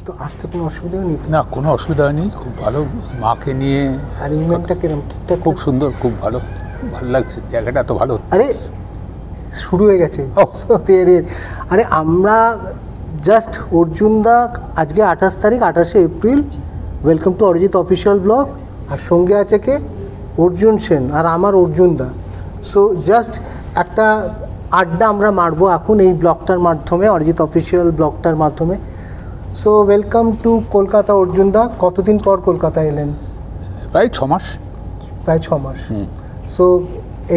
তো আসতে কোনো অসুবিধাও নেই? না, কোনো অসুবিধা হয়নি, খুব ভালো। মাকে নিয়ে অ্যারেঞ্জমেন্টটা কিরকম, ঠিকঠাক? খুব সুন্দর, খুব ভালো, ভালো লাগছে, জায়গাটা এত ভালো। আরে শুরু হয়ে গেছে। আরে আমরা জাস্ট অর্জুনদা, আজকে 28 তারিখ, 28শে April. Welcome to Arijit official blog. আর সঙ্গে আছে কে? অর্জুন সেন আর আমার অর্জুনদা। সো জাস্ট একটা আড্ডা আমরা মারবো এখন এই ব্লগটার মাধ্যমে, অরিজিৎ অফিসিয়াল ব্লগটার মাধ্যমে। সো ওয়েলকাম টু কলকাতা অর্জুনদা। কতদিন পর কলকাতা এলেন? প্রায় 6 মাস। প্রায় 6 মাস। সো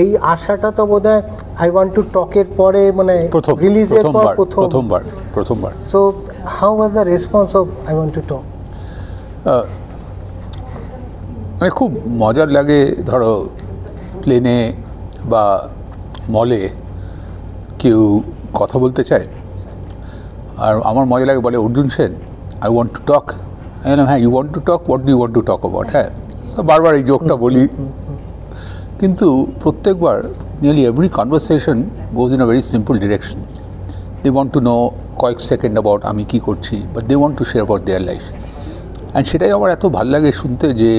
এই আশাটা তো বোধ হয় আই ওয়ান্ট টু টকের পরে, মানে রিলিজের পর প্রথমবার। So how was the response of I want to টক? মানে খুব মজার লাগে। ধরো প্লেনে বা মলে কেউ কথা বলতে চায়, আর আমার মজা লাগে, বলে Arjun Sen I want to talk. হ্যাঁ, you want to talk, what do you want to talk about? হ্যাঁ, বারবার এই জোকটা বলি, কিন্তু প্রত্যেকবার nearly every conversation goes in a very simple direction. They want to know কয়েক সেকেন্ড অ্যাবাউট আমি কী করছি, but they want to share about their life. And সেটাই আমার এত ভালো লাগে শুনতে, যে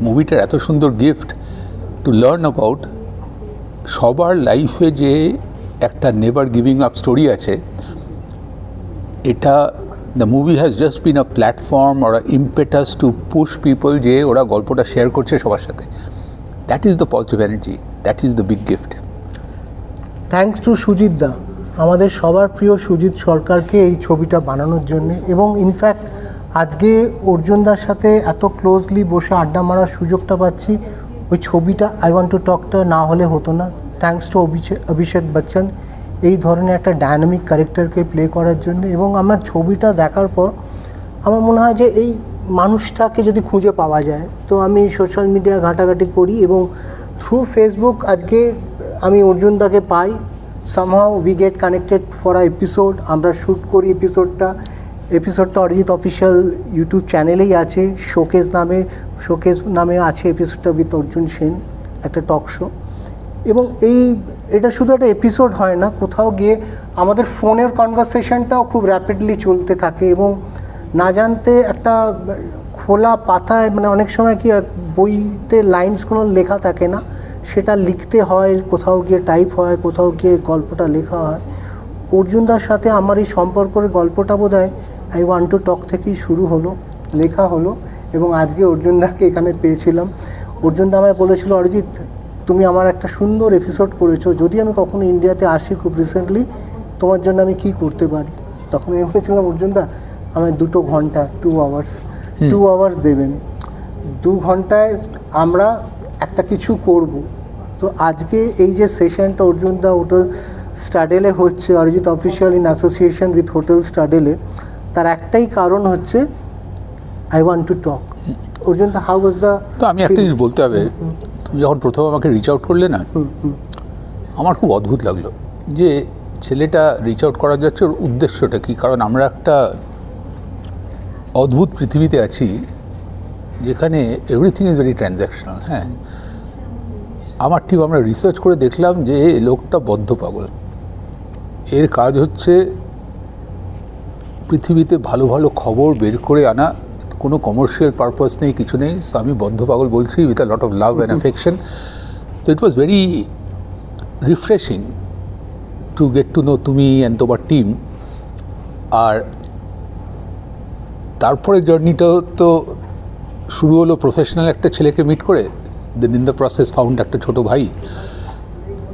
মুভিটার এত সুন্দর গিফট টু লার্ন অ্যাবাউট সবার লাইফে যে একটা নেভার গিভিং আপ স্টোরি আছে। এটা the movie has just been a platform or a impetus to push people, যে ওরা গল্পটা শেয়ার করছে সবার সাথে। That is the positive energy, that is the big gift. Thanks to Sujit da, আমাদের সবার প্রিয় সুজিত সরকারকে এই ছবিটা বানানোর জন্যে। এবং ইনফ্যাক্ট আজকে অর্জুনদার সাথে এত ক্লোজলি বসে আড্ডা মারার সুযোগটা পাচ্ছি, ওই ছবিটা আই ওয়ান্ট টু টকটা না হলে হতো না। থ্যাঙ্কস টু অভিষেক বচ্চন এই ধরনের একটা ডায়নামিক ক্যারেক্টারকে প্লে করার জন্য। এবং আমার ছবিটা দেখার পর আমার মনে হয় যে এই মানুষটাকে যদি খুঁজে পাওয়া যায়, তো আমি সোশ্যাল মিডিয়া ঘাটাঘাটি করি এবং থ্রু ফেসবুক আজকে আমি অর্জুনদাকে পাই। Somehow we get connected for a episode. আমরা শ্যুট করি এপিসোডটা অরিজিৎ অফিসিয়াল ইউটিউব চ্যানেলেই আছে, শোকেস নামে আছে এপিসোডটা উইথ অর্জুন সেন, একটা টক শো। এবং এটা শুধু একটা এপিসোড হয় না, কোথাও গিয়ে আমাদের ফোনের কনভারসেশনটাও খুব র্যাপিডলি চলতে থাকে। এবং না জানতে একটা খোলা পাতায়, মানে অনেক সময় কি বইতে লাইন্সগুলো লেখা থাকে না, সেটা লিখতে হয়, কোথাও গিয়ে টাইপ হয়, কোথাও গিয়ে গল্পটা লেখা হয়। অর্জুনদার সাথে আমার এই সম্পর্কের গল্পটা বোধ হয় আই ওয়ান্ট টু টক থেকেই শুরু হলো, লেখা হলো। এবং আজকে অর্জুনদাকে এখানে পেয়েছিলাম। অর্জুনদা আমায় বলেছিল, অরিজিৎ তুমি আমার একটা সুন্দর এপিসোড করেছো, যদি আমি কখনো ইন্ডিয়াতে আসি খুব রিসেন্টলি, তোমার জন্য আমি কি করতে পারি? তখন আমি বলেছিলাম, অর্জুনদা আমায় 2 ঘন্টা 2 আওয়ার্স দেবেন। 2 ঘন্টায় আমরা একটা কিছু করব। তো আজকে এই যে সেশনটা অর্জুনদা হোটেল স্টাডেলে হচ্ছে, Arijit official in association with hotel স্টাডেলে, তার একটাই কারণ হচ্ছে আই ওয়ান্ট টু টক। অর্জুনদা, হাউ ওয়াজ দ্য? তো আমি একটা জিনিস বলতে হবে, তুমি যখন প্রথম আমাকে রিচ আউট করলে না, আমার খুব অদ্ভুত লাগলো যে ছেলেটা রিচ আউট করা যাচ্ছে, ওর উদ্দেশ্যটা কী? কারণ আমরা একটা অদ্ভুত পৃথিবীতে আছি যেখানে এভরিথিং ইজ ভেরি ট্রানজ্যাকশনাল। হ্যাঁ, আমার ঠিক আমরা রিসার্চ করে দেখলাম যে লোকটা বদ্ধ পাগল। এর কাজ হচ্ছে পৃথিবীতে ভালো ভালো খবর বের করে আনা, কোনো কমার্শিয়াল পারপাস নেই, কিছু নেই। সো আমি বদ্ধ পাগল বলছি with a lot of love and affection. তো it was very refreshing to get to know তুমি অ্যান্ড তোমার টিম। আর তারপরে জার্নিটা তো শুরু হলো প্রফেশনাল একটা ছেলেকে মিট করে, দেন ইন দ্য প্রসেস ফাউন্ড একটা ছোটো ভাই,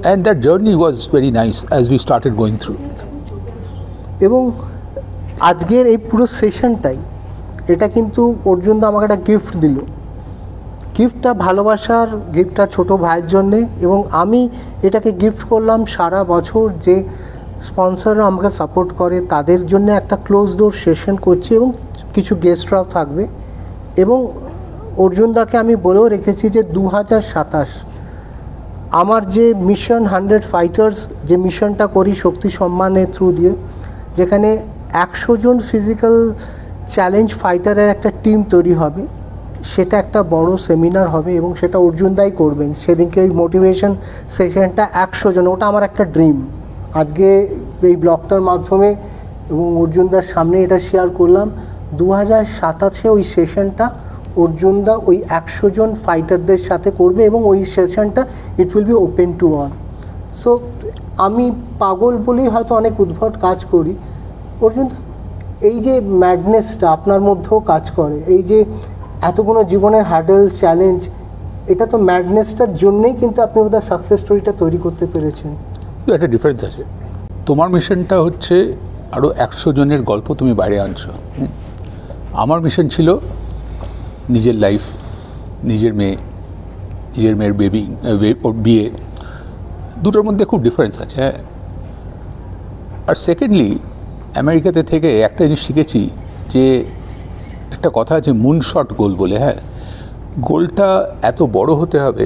and that journey was very nice as we started going through. এবং আজকের এই পুরো সেশনটাই, এটা কিন্তু অর্জুনদা আমাকে একটা গিফট দিল। গিফটটা ভালোবাসার, গিফটটা ছোটো ভাইয়ের জন্যে। এবং আমি এটাকে গিফট করলাম সারা বছর যে স্পন্সররা আমাকে সাপোর্ট করে তাদের জন্য একটা ক্লোজ ডোর সেশন করছি, এবং কিছু গেস্টরাও থাকবে। এবং অর্জুনদাকে আমি বলেও রেখেছি যে 2027 আমার যে মিশন 100 ফাইটার্স, যে মিশনটা করি শক্তি সম্মানের থ্রু দিয়ে, যেখানে 100 জন ফিজিক্যাল চ্যালেঞ্জ ফাইটারের একটা টিম তৈরি হবে, সেটা একটা বড় সেমিনার হবে এবং সেটা অর্জুনদাই করবেন। সেদিনকে এই মোটিভেশন সেশনটা 100 জন, ওটা আমার একটা ড্রিম। আজকে এই ব্লগটার মাধ্যমে এবং অর্জুনদার সামনে এটা শেয়ার করলাম। 2027 ওই সেশনটা অর্জুনদা ওই 100 জন ফাইটারদের সাথে করবে এবং ওই সেশনটা it will be open to all. So আমি পাগল বলেই হয়তো অনেক উদ্ভট কাজ করি, অর্জুনদা এই যে ম্যাডনেসটা আপনার মধ্যেও কাজ করে, এই যে এতগুলো জীবনের হার্ডেলস চ্যালেঞ্জ, এটা তো ম্যাডনেসটার জন্যই কিন্তু আপনি বোধহয় সাকসেস স্টোরিটা তৈরি করতে পেরেছেন। একটা ডিফারেন্স আছে, তোমার মিশনটা হচ্ছে আরও 100 জনের গল্প তুমি বাইরে আনছো। আমার মিশন ছিল নিজের লাইফ, নিজের মেয়ের বেবি, ওর বিয়ে, দুটোর মধ্যে খুব ডিফারেন্স আছে। হ্যাঁ, আর সেকেন্ডলি আমেরিকাতে থেকে একটা জিনিস শিখেছি যে একটা কথা আছে মুন শট গোল বলে। হ্যাঁ, গোলটা এত বড় হতে হবে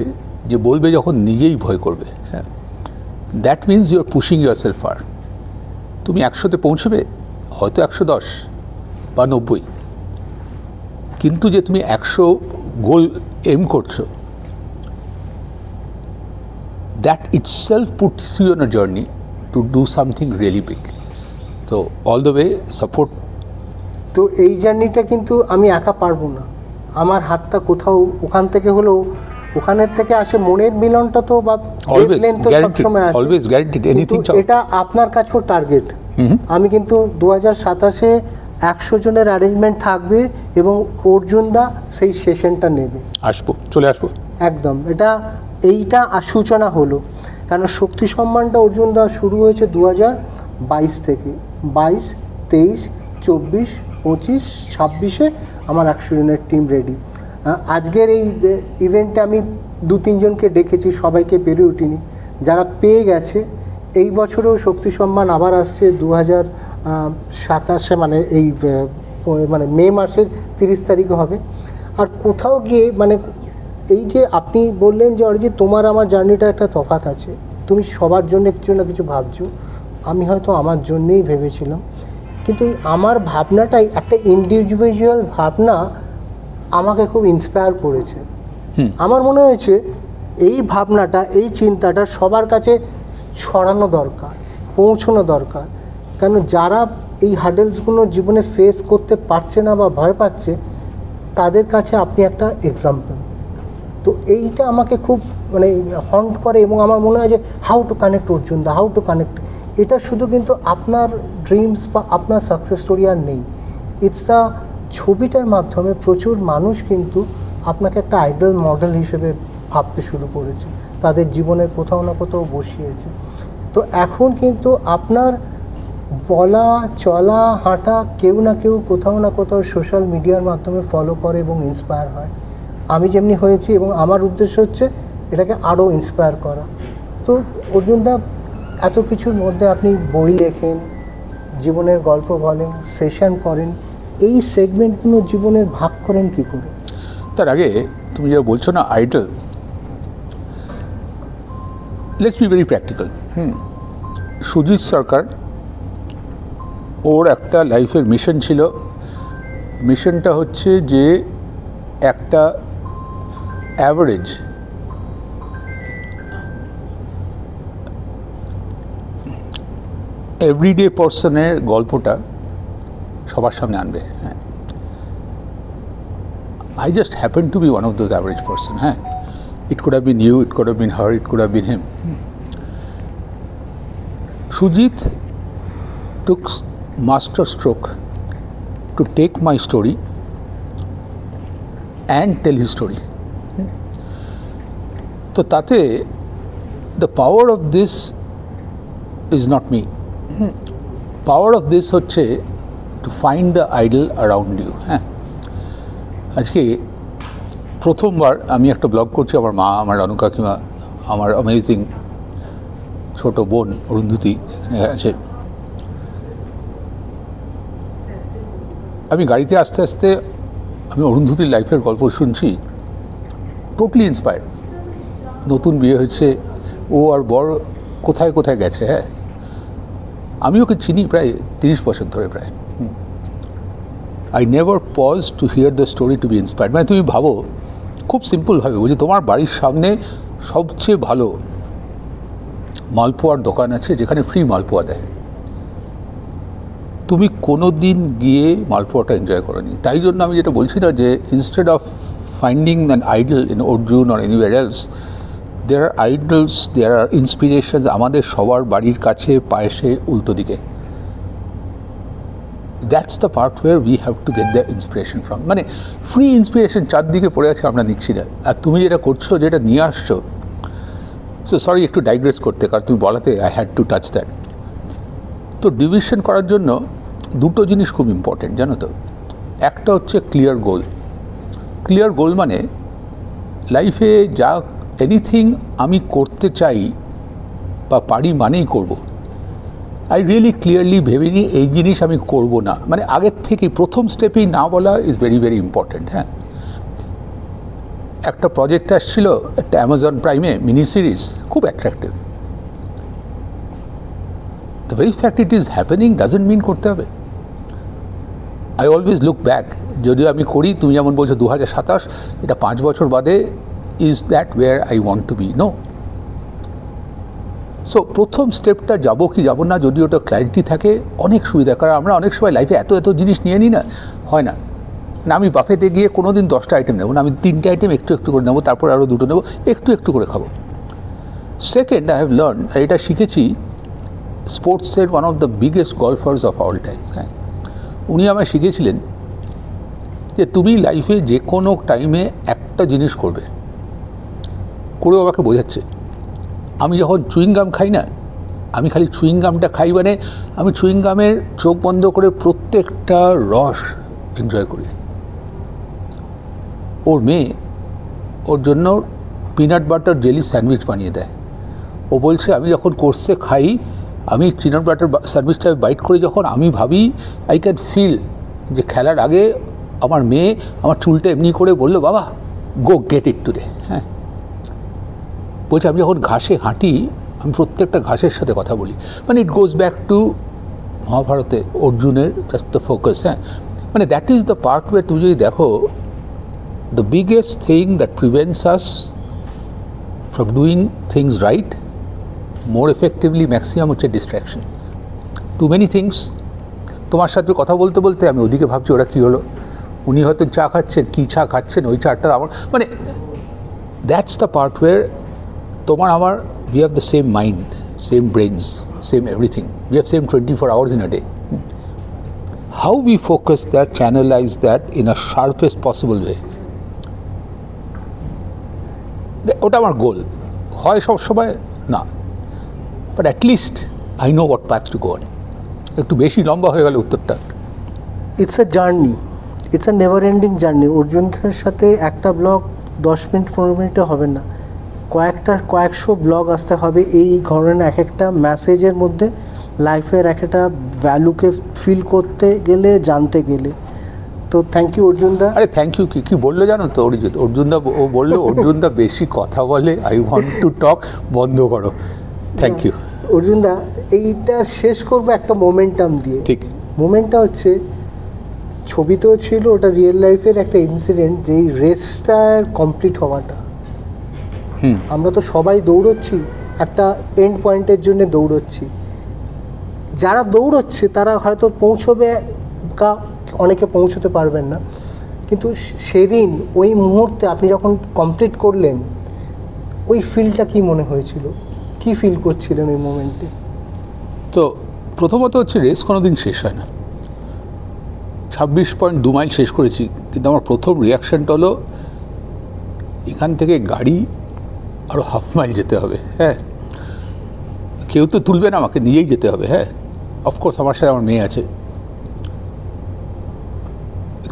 যে বলবে যখন নিজেই ভয় করবে। হ্যাঁ, that means you are pushing yourself far. তুমি 100-তে পৌঁছবে, হয়তো 110 বা 90, কিন্তু যে তুমি 100 গোল এম করছো, that itself puts you on a journey to do something really big. তো অল দ্য ওয়ে সাপোর্ট। তো এই জার্নিটা কিন্তু আমি একা পারবো না, আমার হাতটা কোথাও ওখান থেকে হলেও, ওখানের থেকে আসে মনের মিলনটা তো বা দেখলেন তো সবসময় আছে, অলওয়েজ গ্যারান্টিড এনিথিং। এটা আপনার কাছেও টার্গেট। আমি কিন্তু 2027-এ 100 জনের অ্যারেঞ্জমেন্ট থাকবে এবং অর্জুনদা সেই সেশনটা নেবে। চলে আসবো একদম, এইটা সূচনা হলো। কারণ শক্তি সম্মানটা অর্জুনদা শুরু হয়েছে 2022 থেকে, 22, 23, 24, 25, 26-এ আমার 100 জনের টিম রেডি। আজকের এই ইভেন্টে আমি 2-3 জনকে ডেকেছি, সবাইকে পেরে উঠিনি, যারা পেয়ে গেছে। এই বছরেও শক্তি সম্মান আবার আসছে 2027-এ, মানে এই মানে মে মাসের 30 তারিখে হবে। আর কোথাও গিয়ে মানে এই যে আপনি বললেন যে অরিজিৎ তোমার আমার জার্নিটা একটা তফাৎ আছে, তুমি সবার জন্য কিছু না কিছু ভাবছো, আমি হয়তো আমার জন্যেই ভেবেছিলাম, কিন্তু এই আমার ভাবনাটাই একটা ইন্ডিভিজুয়াল ভাবনা আমাকে খুব ইন্সপায়ার করেছে। আমার মনে হয়েছে এই ভাবনাটা, এই চিন্তাটা সবার কাছে ছড়ানো দরকার, পৌঁছানো দরকার। কারণ যারা এই হার্ডেলসগুলো জীবনে ফেস করতে পারছে না বা ভয় পাচ্ছে, তাদের কাছে আপনি একটা এক্সাম্পল। তো এইটা আমাকে খুব মানে হন্ট করে এবং আমার মনে হয় যে হাউ টু কানেক্ট অর্জুনদা, হাউ টু কানেক্ট। এটা শুধু কিন্তু আপনার ড্রিমস বা আপনার সাকসেস স্টোরি আর নেই, ইটস আ ছবিটার মাধ্যমে প্রচুর মানুষ কিন্তু আপনাকে একটা আইডল মডেল হিসেবে ভাবতে শুরু করেছে, তাদের জীবনের কোথাও না কোথাও বসিয়েছে। তো এখন কিন্তু আপনার বলা চলা হাঁটা কেউ না কেউ কোথাও না কোথাও সোশ্যাল মিডিয়ার মাধ্যমে ফলো করে এবং ইন্সপায়ার হয়। আমি যেমনি হয়েছি এবং আমার উদ্দেশ্য হচ্ছে এটাকে আরও ইন্সপায়ার করা। তো অর্জুনদা, এত কিছুর মধ্যে আপনি বই লেখেন, জীবনের গল্প বলেন, সেশন করেন, এই সেগমেন্টগুলো জীবনের ভাগ করেন কী করে? তার আগে তুমি যা বলছো না idol, let's be very practical. Sujit Sarkar, ওর একটা লাইফের মিশন ছিল, মিশনটা হচ্ছে যে একটা অ্যাভারেজ এভরিডে পার্সনের গল্পটা সবার সামনে আনবে। হ্যাঁ, I just happen to be one of those average person. Huh? It could have been you, it could have been her, it could have been him. Sujit took master stroke to take my story and tell his story. So tate, the power of this is not me. Power of this হচ্ছে to find the idol around you. আজকে প্রথমবার আমি একটা blog করছি, আমার মা, আমার রানু কাকিমা, আমার অ্যামেজিং ছোট বোন অরুন্ধতী আছে। আমি গাড়িতে আস্তে আস্তে আমি অরুন্ধতীর লাইফের গল্প শুনছি, টোটালি ইন্সপায়ার্ড। নতুন বিয়ে হয়েছে, ও আর বর কোথায় কোথায় গেছে। হ্যাঁ, আমি ওকে চিনি প্রায় 30 বছর ধরে প্রায়। I never pause to hear the story to be inspired. মানে তুমি ভাবো খুব সিম্পলভাবে বুঝি, তোমার বাড়ির সামনে সবচেয়ে ভালো মালপোয়ার দোকান আছে যেখানে ফ্রি মালপোয়া দেয়, তুমি কোনো দিন গিয়ে মালপোয়াটা এনজয় করোনি। তাই জন্য আমি যেটা বলছি না যে instead of finding an idol in Arjun or anywhere else, there are idols, there are inspirations আমাদের সবার বাড়ির কাছে পায়েসে উল্টো দিকে। That's the part where we have to get the inspiration from. মানে ফ্রি ইন্সপিরেশন চারদিকে পড়ে আছে, আমরা নিচ্ছি না। আর তুমি যেটা করছো, যেটা নিয়ে আসছো, সো সরি একটু ডাইগ্রেস করতে, কারণ তুমি বলাতে I had to touch that. তো ডিভিশন করার জন্য দুটো জিনিস খুব ইম্পর্টেন্ট, জানো তো। একটা হচ্ছে ক্লিয়ার গোল। ক্লিয়ার গোল মানে লাইফে যা এনিথিং আমি করতে চাই বা পারি মানেই করব। আই রিয়েলি ক্লিয়ারলি ভেবে নিই এই জিনিস আমি করব না, মানে আগের থেকে প্রথম স্টেপেই না বলা ইজ ভেরি ভেরি ইম্পর্টেন্ট। হ্যাঁ, একটা প্রজেক্ট আসছিল, একটা অ্যামাজন প্রাইমে মিনি সিরিজ, খুব attractive. The very fact it is happening doesn't mean করতে হবে। আই অলওয়েজ লুক ব্যাক, যদিও আমি করি, তুমি যেমন বলছো 2027, এটা 5 বছর বাদে, is that where I want to be? No. So প্রথম স্টেপটা যাবো কি যাবো না, যদি ওটা ক্ল্যারিটি থাকে, অনেক সুবিধা। কারণ আমরা অনেক সময় লাইফে এত এত জিনিস নিয়ে নিই না, হয় না। না, আমি বাফেতে গিয়ে কোনো দিন 10টা আইটেম নেবো না, আমি 3টে আইটেম একটু একটু করে নেবো, তারপর আরও 2টো নেবো, একটু একটু করে খাবো। সেকেন্ড, আই হ্যাভ লার্ন, এটা শিখেছি স্পোর্টসের one of the biggest গল্ফার্স of all Times. হ্যাঁ, উনি আমায় শিখেছিলেন যে তুমি লাইফে যে কোনো টাইমে একটা জিনিস করবে, করেও আমাকে বোঝাচ্ছে। আমি যখন চুইংগাম খাই না, আমি খালি চুইংগামটা খাই, মানে আমি চুইংগামের চোখ বন্ধ করে প্রত্যেকটা রস এনজয় করি। ওর মেয়ে ওর জন্য পিনাট বাটার জেলি স্যান্ডউইচ বানিয়ে দেয়। ও বলছে আমি যখন কোর্সে খাই, আমি পিনাট বাটার স্যান্ডউইচটা বাইট করে যখন আমি ভাবি, আই ক্যান ফিল যে খেলার আগে আমার মেয়ে আমার চুলটা এমনি করে বললো, বাবা গো গেট ইট টুডে। হ্যাঁ, বলছে আমি যখন ঘাসে হাঁটি, আমি প্রত্যেকটা ঘাসের সাথে কথা বলি। মানে ইট গোজ ব্যাক টু মহাভারতে অর্জুনের জাস্ট দ্য ফোকাস। হ্যাঁ, মানে that is the part way তুমি যদি দেখো, the biggest thing that prevents us from doing things right more effectively maximum হচ্ছে ডিস্ট্র্যাকশন। Too many things. তোমার সাথে কথা বলতে বলতে আমি ওদিকে ভাবছি ওরা কী হলো, উনি হয়তো চা খাচ্ছেন, কী চা খাচ্ছেন, ওই চাটা আমার, মানে দ্যাটস দ্য পার্ট ওয়ের তোমার আমার, we have the same mind, same brains, same everything. We have same 24 hours in a day. How we focus that, channelize that in a sharpest possible way. ওটা আমার গোল। হয় সব সময় না, but at least I know what path to go on. একটু বেশি লম্বা হয়ে গেল উত্তরটা। It's a journey, it's a never ending journey. অর্জুনদের সাথে একটা ব্লগ 10 মিনিট 15 মিনিটে হবে না, কয়েকশো ব্লগ আসতে হবে। এই ধরনের এক একটা মেসেজের মধ্যে লাইফের এক একটা ভ্যালুকে ফিল করতে গেলে, জানতে গেলে। তো থ্যাংক ইউ অর্জুনদা। আরে থ্যাংক ইউ, কী বললো জানো তো অরিজিৎ? অর্জুনদা ও বললো অর্জুনদা বেশি কথা বলে, আই ওয়ান্ট টু টক, বন্ধ করো। থ্যাংক ইউ অর্জুনদা। এইটা শেষ করবো একটা মোমেন্টাম দিয়ে। ঠিক, মোমেন্টটা হচ্ছে, ছবিতেও ছিল, ওটা রিয়েল লাইফের একটা ইনসিডেন্ট, যে এই রেসটার কমপ্লিট হওয়াটা। আমরা তো সবাই দৌড়চ্ছি, একটা এন্ড পয়েন্টের জন্য দৌড়চ্ছি। যারা দৌড়চ্ছে তারা হয়তো পৌঁছবে, অনেকে পৌঁছতে পারবেন না, কিন্তু সেদিন ওই মুহূর্তে আপনি যখন কমপ্লিট করলেন, ওই ফিলটা কি মনে হয়েছিল, কি ফিল করছিলেন ওই মোমেন্টে? তো প্রথমত হচ্ছে রেস কোনো দিন শেষ হয় না। 26.2 মাইল শেষ করেছি, কিন্তু আমার প্রথম রিয়াকশানটা হলো এখান থেকে গাড়ি আরও হাফ মাইল যেতে হবে। হ্যাঁ, কেউ তো তুলবে না, আমাকে নিয়েই যেতে হবে। হ্যাঁ, অফকোর্স আমার সাথে আমার মেয়ে আছে।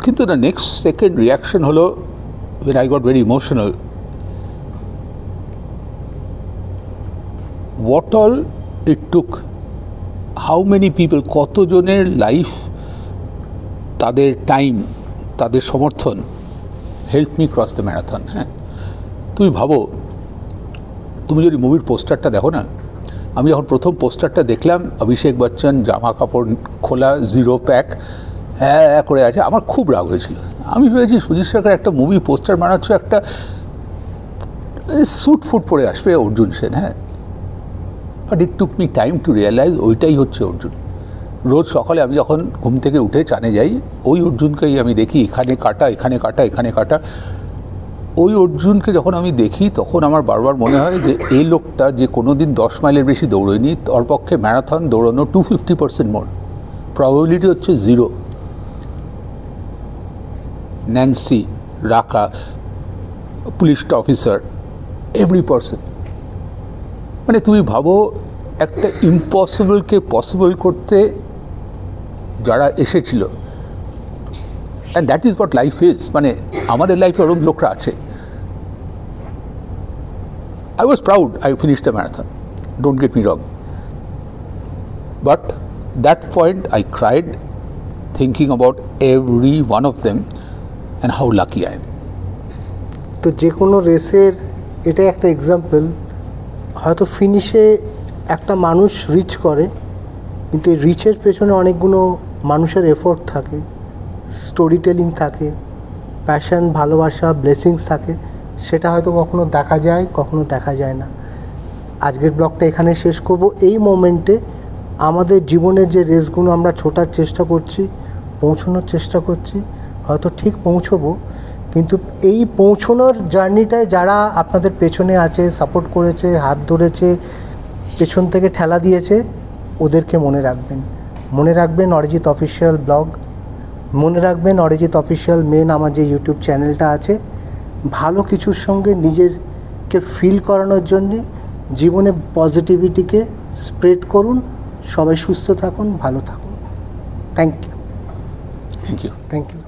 কিন্তু দ্য নেক্সট সেকেন্ড রিয়াকশন হলো, when I got very emotional, what all it took, how many people, কতজনের লাইফ, তাদের টাইম, তাদের সমর্থন help me cross the marathon. হ্যাঁ, তুমি ভাবো, তুমি যদি মুভির পোস্টারটা দেখো না, আমি যখন প্রথম পোস্টারটা দেখলাম, অভিষেক বচ্চন জামা কাপড় খোলা, জিরো প্যাক, হ্যাঁ করে আছে, আমার খুব রাগ হয়েছিল। আমি ভেবেছি সুজিত সরকার একটা মুভি পোস্টার বানাচ্ছ, একটা স্যুট ফুট পরে আসবে অর্জুন সেন। হ্যাঁ, but it took me time to realize ওইটাই হচ্ছে অর্জুন। রোজ সকালে আমি যখন ঘুম থেকে উঠে চানে যাই, ওই অর্জুনকেই আমি দেখি, এখানে কাটা, এখানে কাটা, এখানে কাটা। ওই অর্জুনকে যখন আমি দেখি তখন আমার বারবার মনে হয় যে এই লোকটা যে কোনো দিন 10 মাইলের বেশি দৌড়য়নি, তার পক্ষে ম্যারাথন দৌড়ানো 250% মোর, প্রবাবিলিটি হচ্ছে 0। ন্যান্সি, রাকা, পুলিশ অফিসার, এভরি পার্সন, মানে তুমি ভাবো একটা ইম্পসিবলকে পসিবল করতে যারা এসেছিল, and that is what life is. মানে আমাদের লাইফে ওরকম লোকরা আছে। I was proud I finished the marathon, don't get me wrong, but that point I cried thinking about every one of them and how lucky I am. তো যে কোনো রেসের এটা একটা এক্সাম্পল, হয়তো ফিনিশে একটা মানুষ রিচ করে, কিন্তু এই রিচের পেছনে অনেকগুলো মানুষের এফোর্ট থাকে, স্টোরি টেলিং থাকে, প্যাশন, ভালোবাসা, ব্লেসিংস থাকে। সেটা হয়তো কখনো দেখা যায়, কখনো দেখা যায় না। আজকের ব্লগটা এখানে শেষ করব। এই মোমেন্টে আমাদের জীবনের যে রেসগুলো আমরা ছোটার চেষ্টা করছি, পৌঁছানোর চেষ্টা করছি, হয়তো ঠিক পৌঁছবো, কিন্তু এই পৌঁছানোর জার্নিটায় যারা আপনাদের পেছনে আছে, সাপোর্ট করেছে, হাত ধরেছে, পেছন থেকে ঠেলা দিয়েছে, ওদেরকে মনে রাখবেন। মনে রাখবেন অরিজিৎ অফিসিয়াল ব্লগ, মনে রাখবেন অরিজিৎ অফিসিয়াল মেন আমার যে ইউটিউব চ্যানেলটা আছে। ভালো কিছুর সঙ্গে নিজেরকে ফিল করানোর জন্যে জীবনে পজিটিভিটিকে স্প্রেড করুন। সবাই সুস্থ থাকুন, ভালো থাকুন। Thank you. Thank you. Thank you.